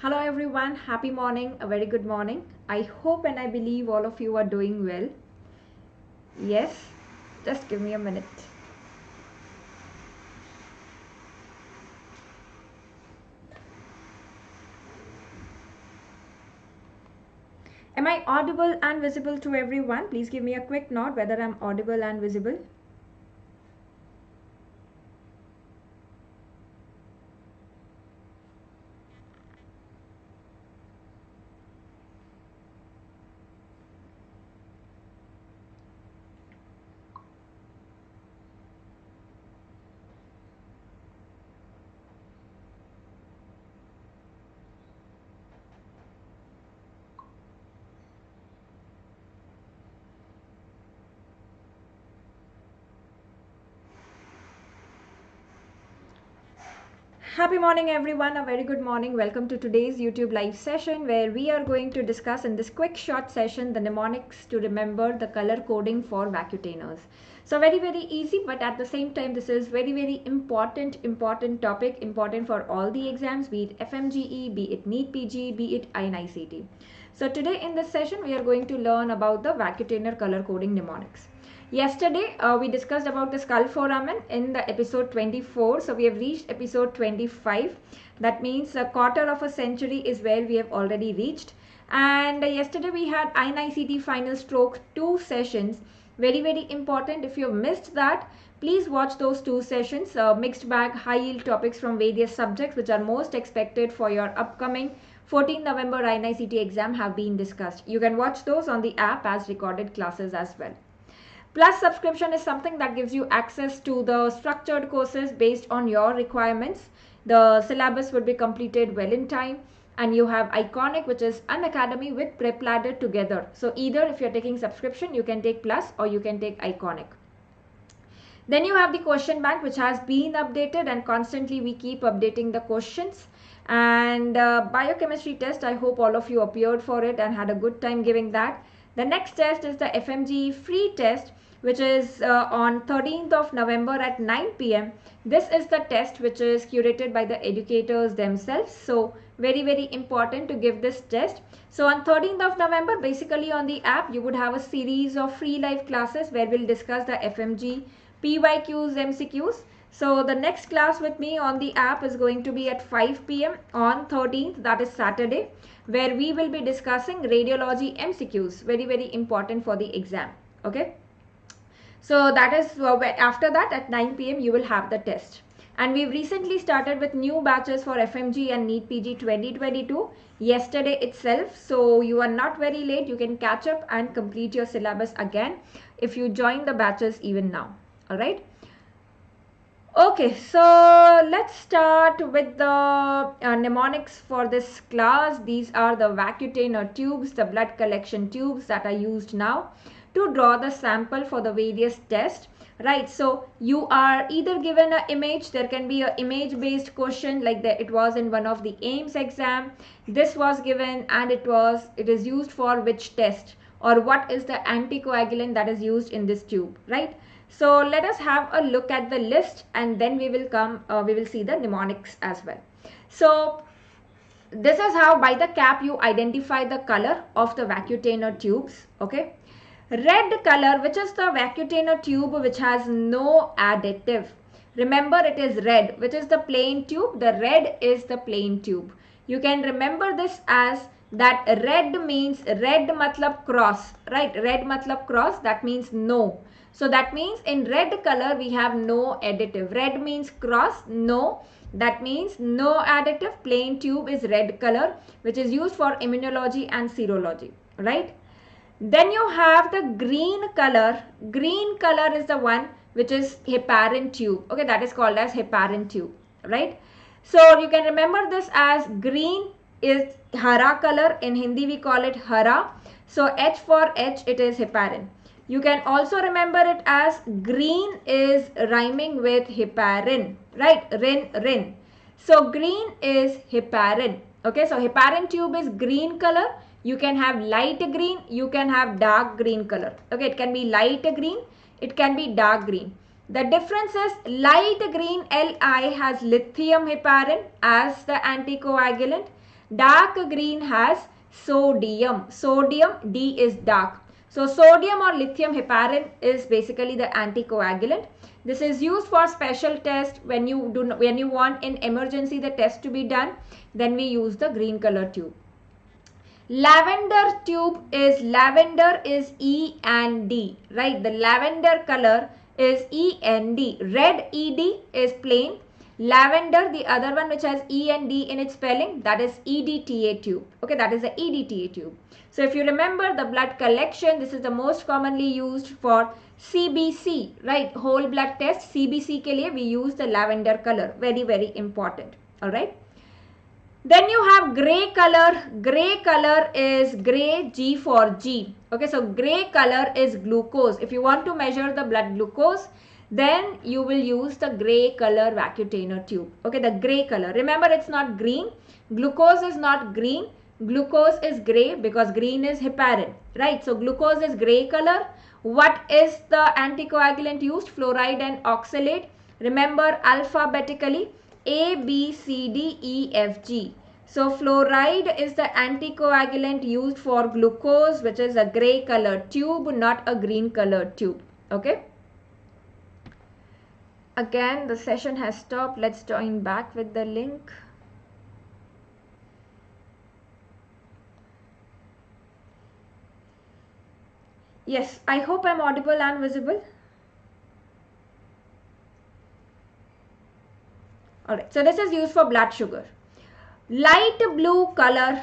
Hello everyone, happy morning, a very good morning. I hope and I believe all of you are doing well. Yes, just give me a minute. Am I audible and visible to everyone? Please give me a quick nod whether I'm audible and visible. Happy morning everyone, a very good morning. Welcome to today's YouTube live session where we are going to discuss in this quick short session the mnemonics to remember the color coding for vacutainers. So very easy, but at the same time this is very important topic, important for all the exams, be it FMGE, be it NEET PG, be it INICT. So today in this session we are going to learn about the vacutainer color coding mnemonics. Yesterday we discussed about the skull foramen in the episode 24. So we have reached episode 25. That means a quarter of a century is where we have already reached. And yesterday we had INICT final stroke 2 sessions. Very important. If you missed that, please watch those 2 sessions. Mixed bag high yield topics from various subjects which are most expected for your upcoming 14 November INICT exam have been discussed. You can watch those on the app as recorded classes as well. Plus subscription is something that gives you access to the structured courses based on your requirements. The syllabus would be completed well in time, and you have Iconic, which is Unacademy with Prep Ladder together. So either if you're taking subscription, you can take Plus or you can take Iconic. Then you have the question bank, which has been updated, and constantly we keep updating the questions. And biochemistry test, I hope all of you appeared for it and had a good time giving that. The next test is the FMGE free test, which is on 13th of November at 9 p.m. This is the test which is curated by the educators themselves. So very important to give this test. So on 13th of November, basically on the app, you would have a series of free live classes where we'll discuss the FMG PYQs, MCQs. So the next class with me on the app is going to be at 5 p.m. on 13th, that is Saturday, where we will be discussing radiology MCQs, very important for the exam. Okay. So that is after that at 9 p.m. you will have the test. And we've recently started with new batches for FMG and NEET PG 2022 yesterday itself. So you are not very late. You can catch up and complete your syllabus again if you join the batches even now. All right. Okay, so let's start with the mnemonics for this class. These are the vacutainer tubes, the blood collection tubes that are used now to draw the sample for the various tests, right? So you are either given an image, there can be an image based question like it was in one of the AIMS exam. This was given and it is used for which test, or what is the anticoagulant that is used in this tube, right? So let us have a look at the list and then we will see the mnemonics as well. So this is how by the cap you identify the color of the vacutainer tubes. Okay. Red color, which is the vacutainer tube which has no additive. Remember, it is red, which is the plain tube. The red is the plain tube. You can remember this as that red means red matlab cross, right? Red matlab cross, that means no. So that means in red color we have no additive. Red means cross, no. That means no additive. Plain tube is red color, which is used for immunology and serology, right? Then you have the green color. Green color is the one which is heparin tube. Okay, that is called as heparin tube, right? So you can remember this as green is hara color. In Hindi we call it hara. So H for H, it is heparin. You can also remember it as green is rhyming with heparin, right? Rin. So green is heparin. Okay, so heparin tube is green color. You can have light green, you can have dark green color. Okay, it can be light green, it can be dark green. The difference is light green Li has lithium heparin as the anticoagulant. Dark green has sodium. Sodium, D is dark. So sodium or lithium heparin is basically the anticoagulant. This is used for special test when you want in emergency the test to be done. Then we use the green color tube. Lavender tube is E and D, right? The lavender color is E and D. Red ED is plain. Lavender, the other one which has E and D in its spelling, that is EDTA tube. Okay, that is the EDTA tube. So if you remember the blood collection, this is the most commonly used for CBC, right? Whole blood test. CBC ke liye we use the lavender color. Very, very important. All right. Then you have gray color. Gray color is gray, G for G. Okay, so gray color is glucose. If you want to measure the blood glucose, then you will use the gray color Vacutainer tube. Okay, the gray color. Remember, it's not green. Glucose is not green. Glucose is gray because green is heparin, right? So glucose is gray color. What is the anticoagulant used? Fluoride and oxalate. Remember alphabetically A, B, C, D, E, F, G. So fluoride is the anticoagulant used for glucose, which is a gray colored tube, not a green colored tube. Okay. Again, the session has stopped. Let's join back with the link. Yes, I hope I'm audible and visible. Alright, so this is used for blood sugar. Light blue color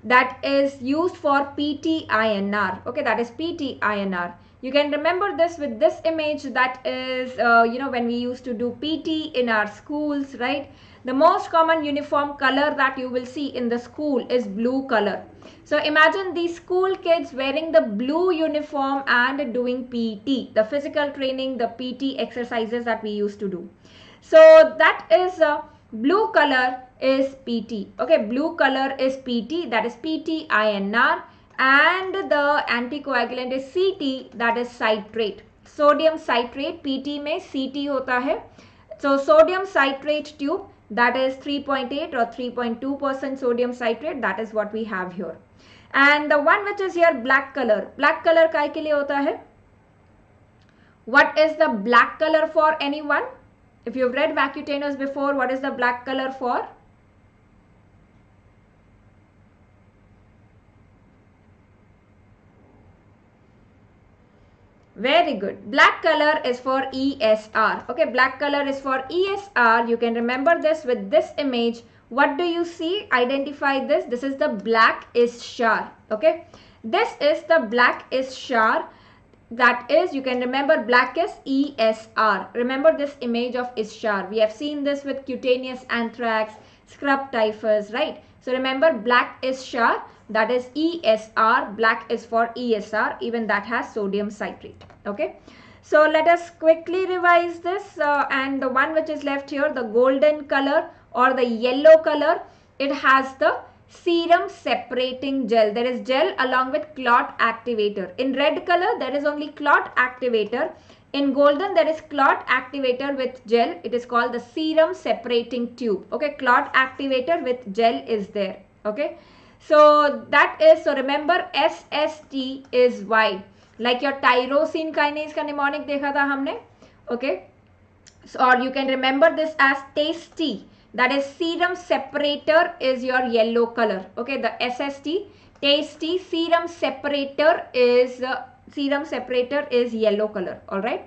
that is used for PT-INR. Okay, that is PT-INR. You can remember this with this image, that is, when we used to do PT in our schools, right? The most common uniform color that you will see in the school is blue color. So imagine these school kids wearing the blue uniform and doing PT, the physical training, the PT exercises that we used to do. So that is blue color is PT. Okay, blue color is PT, that is PT-INR. And the anticoagulant is CT, that is citrate. Sodium citrate, PT में CT होता है. So sodium citrate tube, that is 3.8 or 3.2% sodium citrate, that is what we have here. And the one which is here black color काय के लिए होता है? What is the black color for anyone? If you've read Vacutainers before, what is the black color for? Very good. Black color is for ESR. Okay, black color is for ESR. You can remember this with this image. What do you see? Identify this. This is the black is SHAR. Okay, this is the black is SHAR. That is, you can remember black is ESR. Remember this image of ISHAR. We have seen this with cutaneous anthrax, scrub typhus, right? So remember black is SHAR, that is ESR. Black is for ESR, even that has sodium citrate. Okay. So let us quickly revise this and the one which is left here, the golden color or the yellow color, it has the serum separating gel. There is gel along with clot activator. In red color there is only clot activator. In golden there is clot activator with gel. It is called the serum separating tube. Okay, clot activator with gel is there. Okay, so that is, so remember SST is Y, like your tyrosine kinase का mnemonic देखा था हमने. Okay, so, or you can remember this as TASTY. That is serum separator is your yellow color. Okay, the SST, TASTY, serum separator is yellow color. All right.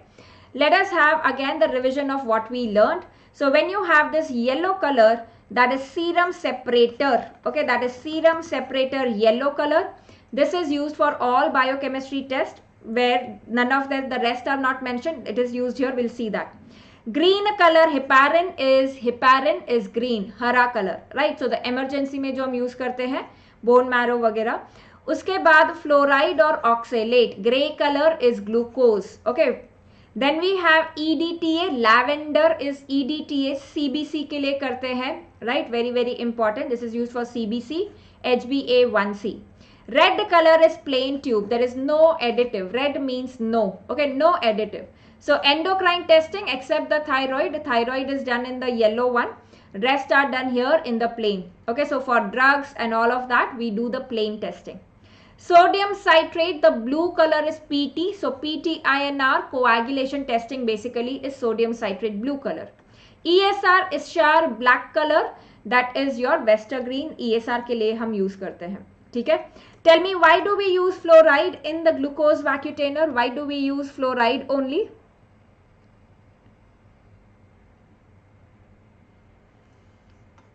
Let us have again the revision of what we learned. So when you have this yellow color, that is serum separator. Okay, that is serum separator yellow color. This is used for all biochemistry tests where none of the rest are not mentioned. It is used here. We'll see that. Green color heparin is green, हरा color, right? So the emergency में जो हम use करते हैं bone marrow वगैरह. उसके बाद fluoride और oxalate, gray color is glucose. Okay. Then we have EDTA, lavender is EDTA, CBC के लिए करते हैं, right? Very very important. This is used for CBC, HbA1c. Red color is plain tube. There is no additive. Red means no. Okay, no additive. So endocrine testing except the thyroid is done in the yellow one. Rest are done here in the plain. Okay, so for drugs and all of that, we do the plain testing. Sodium citrate, the blue color is PT. So PT-INR coagulation testing basically is sodium citrate blue color. ESR is char black color, that is your Westergreen. ESR के लिए हम use करते हैं, ठीक है? Tell me, why do we use fluoride in the glucose vacutainer? Why do we use fluoride only?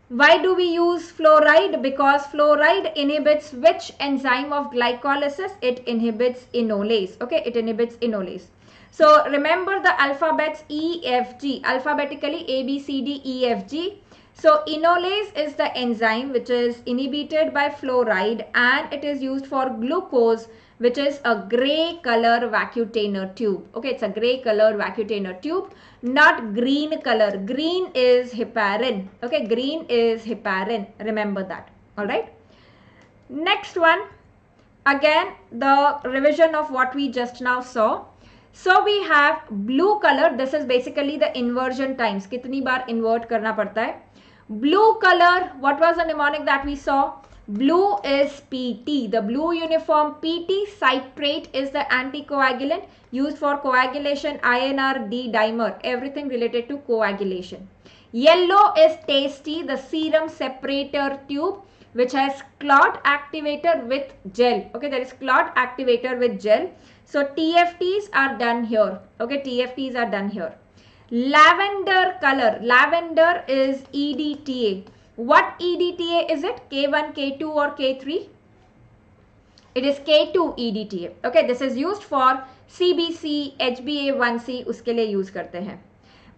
Why do we use fluoride? Because fluoride inhibits which enzyme of glycolysis? It inhibits enolase. Okay, it inhibits enolase. So remember the alphabets E, F, G. Alphabetically A, B, C, D, E, F, G. So enolase is the enzyme which is inhibited by fluoride, and it is used for glucose, which is a grey color vacutainer tube. Okay, it's a grey color vacutainer tube, not green color. Green is heparin. Okay, green is heparin. Remember that. All right. Next one, again the revision of what we just now saw. So we have blue color. This is basically the inversion times. कितनी बार invert करना पड़ता है. Blue color, what was the mnemonic that we saw? Blue is PT. The blue uniform PT. Citrate is the anticoagulant used for coagulation, INR, D dimer, everything related to coagulation. Yellow is tasty, the serum separator tube, which has clot activator with gel. Okay, there is clot activator with gel. So TFTs are done here. Okay, TFTs are done here. Lavender color. Lavender is EDTA. What EDTA is it? K1, K2 or K3? It is K2 EDTA. Okay, this is used for CBC, HbA1c, उसके लिए use करते हैं.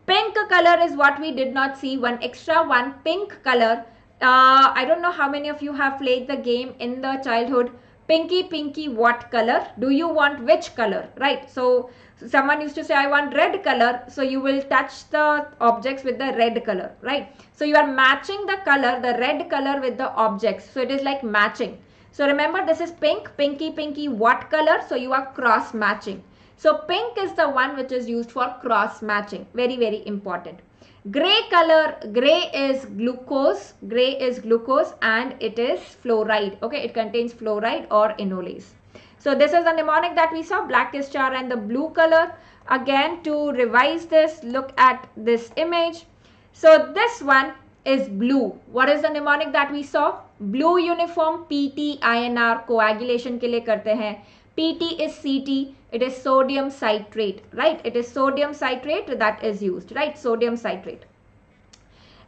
Pink color is what we did not see. One extra one, pink color. I don't know how many of you have played the game in the childhood. Pinky, pinky, what color? Do you want which color? Right. So someone used to say, I want red color. So you will touch the objects with the red color, right? So you are matching the color, the red color with the objects. So it is like matching. So remember, this is pink, pinky, pinky, what color? So you are cross matching. So pink is the one which is used for cross matching. Very, very important. Gray color, gray is glucose. Gray is glucose and it is fluoride. Okay, it contains fluoride or enolase. So this is the mnemonic that we saw. Black is char and the blue color. Again, to revise this, look at this image. So this one is blue. What is the mnemonic that we saw? Blue uniform PT INR coagulation के लिए करते हैं. PT is CT. It is sodium citrate, right? It is sodium citrate that is used, right? Sodium citrate.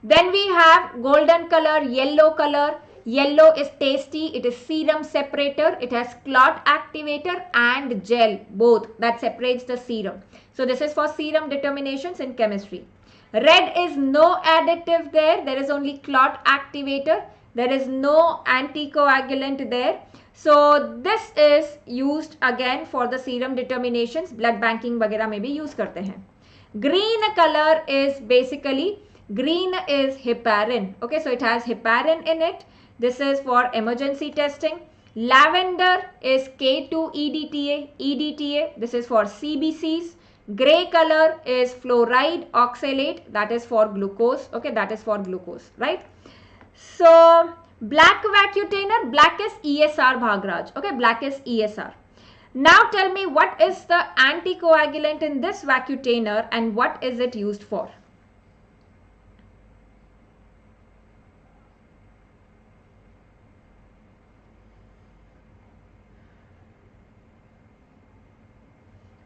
Then we have golden color, yellow color. Yellow is tasty. It is serum separator. It has clot activator and gel, both, that separates the serum. So this is for serum determinations in chemistry. Red is no additive there. There is only clot activator. There is no anticoagulant there. So this is used again for the serum determinations. Blood banking वगैरह में भी use करते हैं. Green color is basically, green is heparin. Okay, so it has heparin in it. This is for emergency testing. Lavender is K2 EDTA. EDTA, this is for CBCs. Gray color is fluoride oxalate. That is for glucose. Okay, that is for glucose, right? So black vacutainer, black is ESR Bhagraj. Okay, black is ESR. Now tell me, what is the anticoagulant in this vacutainer and what is it used for?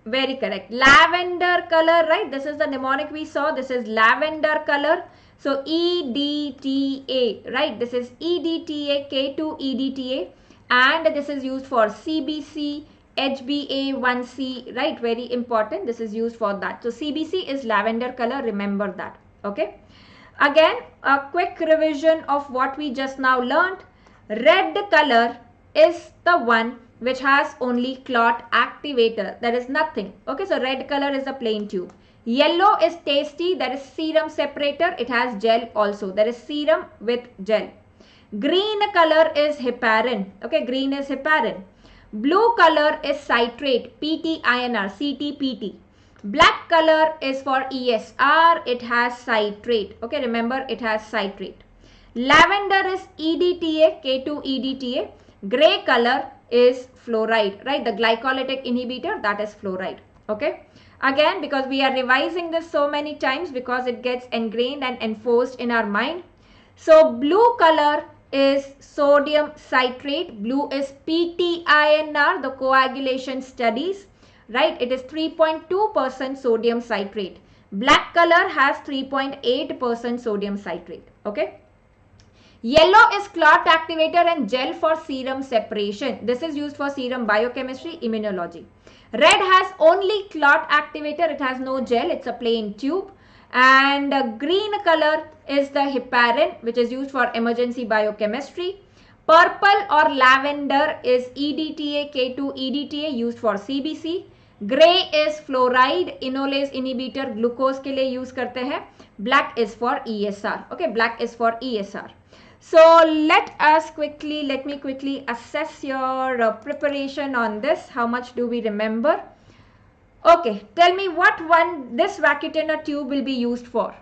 Very correct. Lavender color, right? This is the mnemonic we saw. This is lavender color. So EDTA, right? This is EDTA, K2 EDTA, and this is used for CBC, HbA1c, right? Very important. This is used for that. So CBC is lavender color. Remember that. Okay. Again, a quick revision of what we just now learned. Red color is the one which has only clot activator. There is nothing. Okay, so red color is a plain tube. Yellow is tasty. There is serum separator. It has gel also. There is serum with gel. Green color is heparin. Okay, green is heparin. Blue color is citrate. PT-INR, CT-PT. Black color is for ESR. It has citrate. Okay, remember it has citrate. Lavender is EDTA, K2-EDTA. Gray color is fluoride, right? The glycolytic inhibitor, that is fluoride. Okay. Again, because we are revising this so many times because it gets ingrained and enforced in our mind. So blue color is sodium citrate. Blue is PTINR, the coagulation studies, right? It is 3.2% sodium citrate. Black color has 3.8% sodium citrate. Okay. Yellow is clot activator and gel for serum separation. This is used for serum biochemistry, immunology. Red has only clot activator. It has no gel. It's a plain tube. And green color is the heparin, which is used for emergency biochemistry. Purple or lavender is EDTA, K2-EDTA, used for CBC. Gray is fluoride, enolase inhibitor, glucose के लिए use करते हैं. Black is for ESR. Okay, black is for ESR. So let me quickly assess your preparation on this. How much do we remember? Okay, tell me what one this Vacutainer tube will be used for.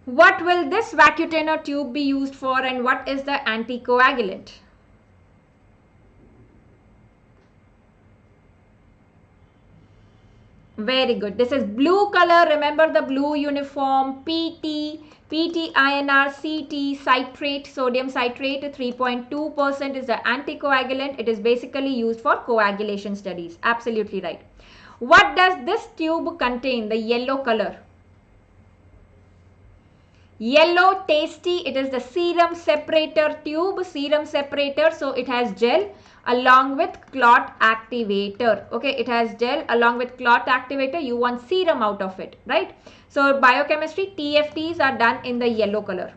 What will this Vacutainer tube be used for and what is the anticoagulant? Very good. This is blue color. Remember the blue uniform. PT, INR, CT, citrate, sodium citrate, 3.2% is the anticoagulant. It is basically used for coagulation studies. Absolutely right. What does this tube contain? The yellow color. Yellow, tasty. It is the serum separator tube. Serum separator. So it has gel along with clot activator. Okay, it has gel along with clot activator. You want serum out of it, right? So biochemistry, TFTs are done in the yellow color.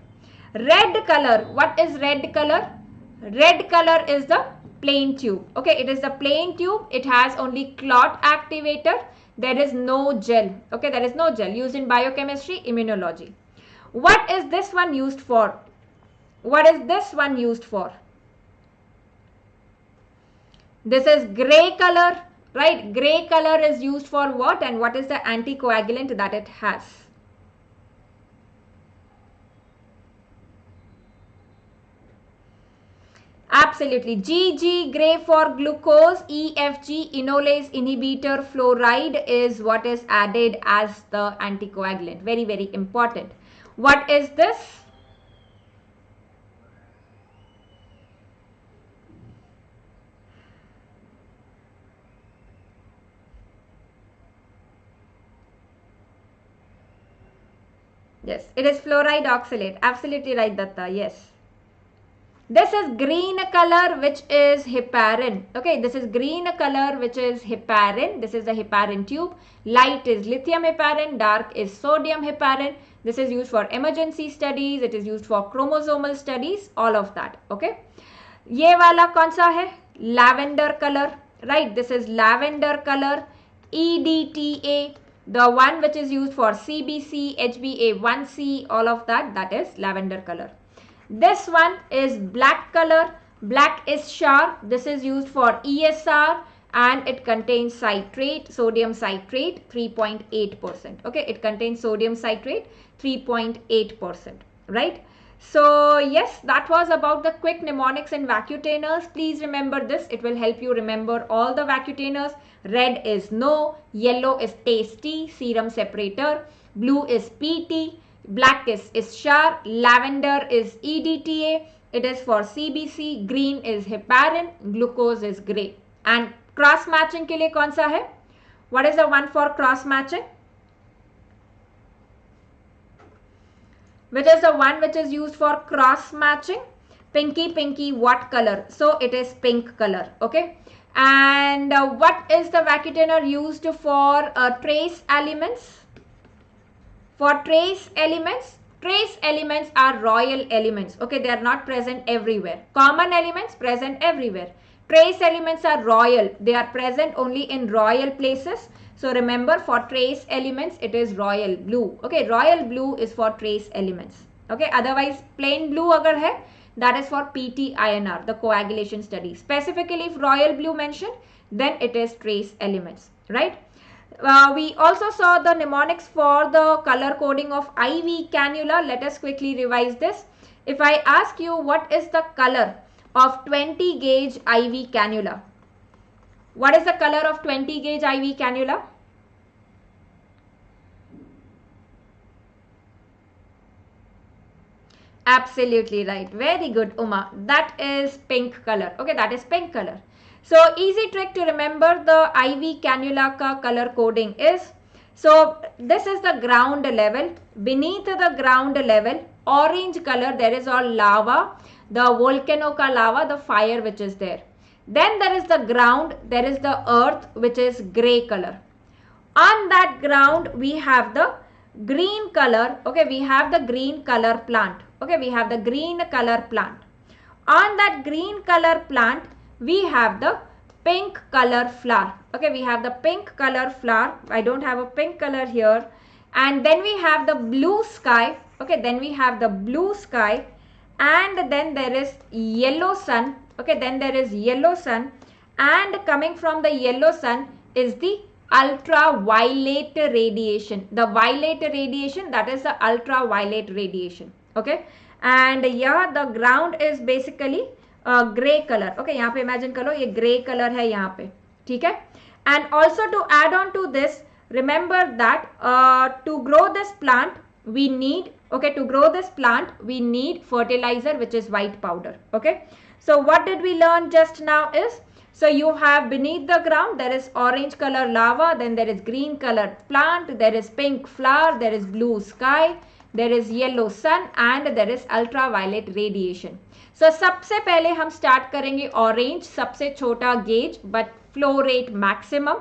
Red color. What is red color? Red color is the plain tube. Okay, it is the plain tube. It has only clot activator. There is no gel. Okay, there is no gel used in biochemistry, immunology. What is this one used for? What is this one used for? This is gray color, right? Gray color is used for what and what is the anticoagulant that it has? Absolutely. GG, gray for glucose. EFG, enolase inhibitor, fluoride is what is added as the anticoagulant. Very, very important. What is this? Yes, it is fluoride oxalate. Absolutely right, Datta. Yes. This is green color, which is heparin. Okay, this is green color, which is heparin. This is the heparin tube. Light is lithium heparin. Dark is sodium heparin. This is used for emergency studies. It is used for chromosomal studies. All of that. Okay. ये वाला कौन सा है? Lavender color. Right. This is lavender color. EDTA. The one which is used for CBC, HbA1c, all of that, that is lavender color. This one is black color. Black is sharp. This is used for ESR and it contains citrate, sodium citrate, 3.8%. Okay, it contains sodium citrate, 3.8%. Right? So yes, that was about the quick mnemonics and vacutainers. Please remember this. It will help you remember all the vacutainers. Red is no, yellow is tasty, serum separator, blue is PT, black is sharp, lavender is EDTA, it is for CBC, green is heparin, glucose is gray. And cross matching के लिए कौन सा है? What is the one for cross matching? Which is the one which is used for cross matching? Pinky, what color? So it is pink color. Okay. And what is the Vacutainer used for trace elements? For trace elements are royal elements. Okay, they are not present everywhere. Common elements present everywhere. Trace elements are royal. They are present only in royal places. So remember, for trace elements, it is royal blue. Okay, royal blue is for trace elements. Okay, otherwise plain blue agar hai, that is for PT-INR, the coagulation study. Specifically, if royal blue mentioned, then it is trace elements, right? We also saw the mnemonics for the color coding of IV cannula. Let us quickly revise this. If I ask you what is the color of 20 gauge IV cannula, what is the color of 20 gauge IV cannula? Absolutely right. Very good, Uma. That is pink color. Okay, that is pink color. So easy trick to remember the IV cannula ka color coding is, so this is the ground level. Beneath the ground level, orange color, there is all lava, the volcano ka lava, the fire which is there. Then there is the ground, there is the earth which is grey color. On that ground we have the green color. Okay, we have the green color plant. Okay, we have the green color plant. On that green color plant we have the pink color flower. Okay, we have the pink color flower. I don't have a pink color here. And then we have the blue sky. Okay, then we have the blue sky, and then there is yellow sun. Okay, then there is yellow sun, and coming from the yellow sun is the ultraviolet radiation. The violet radiation, that is the ultraviolet radiation. Okay, and here the ground is basically grey color. Okay, यहाँ पे imagine करो ये grey color है यहाँ पे, ठीक है? And also to add on to this, remember that to grow this plant we need, okay, to grow this plant we need fertilizer which is white powder. Okay, so what did we learn just now is, so you have beneath the ground there is orange color lava, then there is green colored plant, there is pink flower, there is blue sky, there is yellow sun, and there is ultraviolet radiation. So सबसे पहले हम start करेंगे orange, सबसे छोटा gauge but flow rate maximum,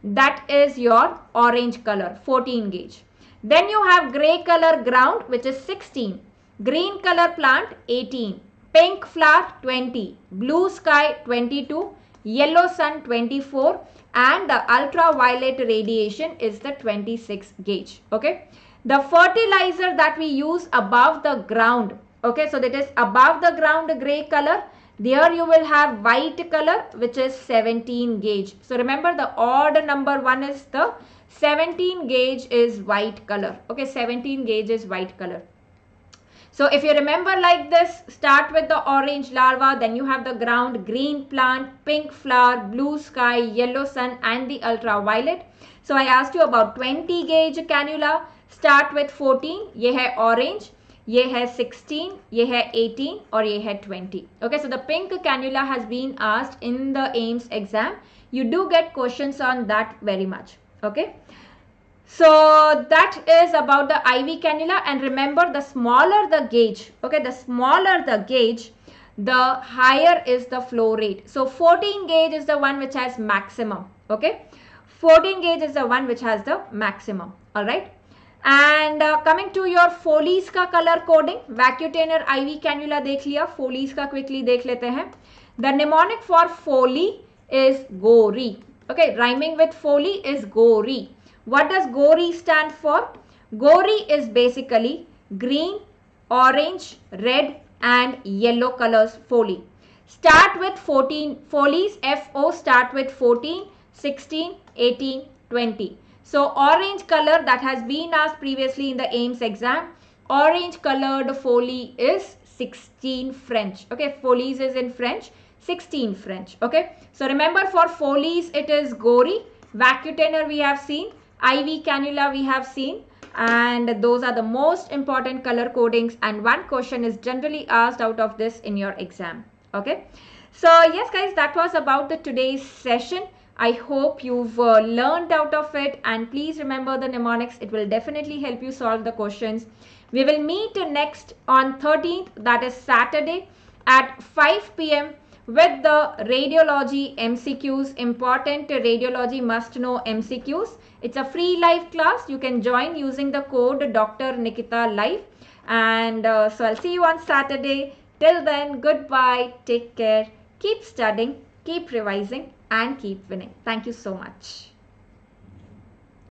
that is your orange color 14 gauge. Then you have grey color ground which is 16, green color plant 18, pink flower 20, blue sky 22, yellow sun 24, and the ultraviolet radiation is the 26 gauge. Okay, the fertilizer that we use above the ground, okay, so that is above the ground grey color, there you will have white color which is 17 gauge. So remember the odd number one is the 17 gauge is white color. Okay, 17 gauge is white color. So if you remember like this, start with the orange larva, then you have the ground, green plant, pink flower, blue sky, yellow sun, and the ultraviolet. So I asked you about 20 gauge cannula. Start with 14, ये है orange, ये है 16, ये है 18 और ये है 20. Okay, so the pink cannula has been asked in the AIIMS exam. You do get questions on that very much. Okay, so that is about the IV cannula, and remember the smaller the gauge, okay, the smaller the gauge, the higher is the flow rate. So 14 gauge is the one which has maximum. Okay, 14 gauge is the one which has the maximum. All right. And coming to your Foley's का color coding, Vacutainer IV cannula देख लिया, Foley's का quickly देख लेते हैं. The mnemonic for Foley is gory. Okay, rhyming with Foley is gory. What does gory stand for? Gory is basically green, orange, red, and yellow colors Foley. Start with 14 Foley's, FO start with 14, 16, 18, 20. So orange color that has been asked previously in the AIIMS exam, orange colored Foley is 16 French. Okay, Foley's is in French, 16 French. Okay, so remember for Foley's it is gory, Vacutainer we have seen, IV cannula we have seen, and those are the most important color codings, and one question is generally asked out of this in your exam. Okay, so yes guys, that was about the today's session. I hope you've learned out of it, and please remember the mnemonics. It will definitely help you solve the questions. We will meet next on 13th, that is Saturday at 5 p.m. with the radiology MCQs, important radiology must know MCQs. It's a free live class. You can join using the code Dr Nikita Live, and so I'll see you on Saturday. Till then, goodbye, take care, keep studying, keep revising, and keep winning. Thank you so much.